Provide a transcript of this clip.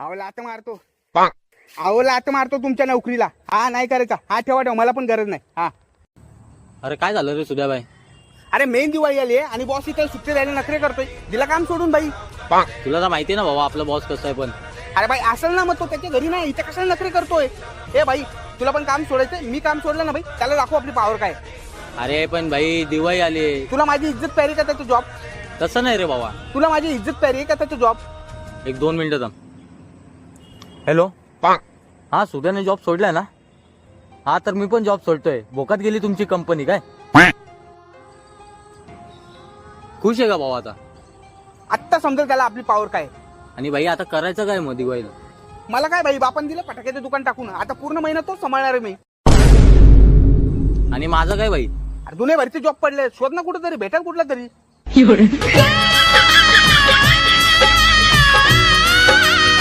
अहो लात मारतो अहो लात मारतो तुमच्या नोकरीला. हा नाही करायचा. हा ठेवा मला पण गरज नाही. हा अरे काय झालं रे सुद्या बाई? अरे मेन दिवाळी आली आहे आणि बॉस इथे सुट्टी द्यायला नखरे करतोय. दिला काम सोडून बाई. तुला तर माहिती ना बाबा आपला बॉस कसा आहे. पण अरे बाई असेल ना मग तो त्याच्या घरी नाही इथे कशाला नखरे करतोय. ए बाई तुला पण काम सोडायचंय. मी काम सोडलं ना बाई त्याला दाखव आपली पावर काय. अरे पण भाई दिवाळी आली. तुला माझी इज्जत प्यारी का त्याचा जॉब? तसं नाही रे बाबा. तुला माझी इज्जत प्यारी आहे का त्याचा जॉब? 1-2 मिनिटं थांब. हॅलो. हा सुद्याने जॉब सोडलाय ना? हा तर मी पण जॉब सोडतोय. भोकात गेली तुमची कंपनी काय? खुश आहे का भाऊ आता? आत्ता समजेल त्याला आपली पावर काय. आणि भाई आता करायचं काय मग दिवाळीला? मला काय भाई बापान दिलं फटाक्याचं दुकान टाकून. आता पूर्ण महिना तो सांभाळणार आहे मी. आणि माझं काय भाई? अरे दुनियाभरचे जॉब पडले. शोध ना कुठं तरी भेटेल कुठला तरी.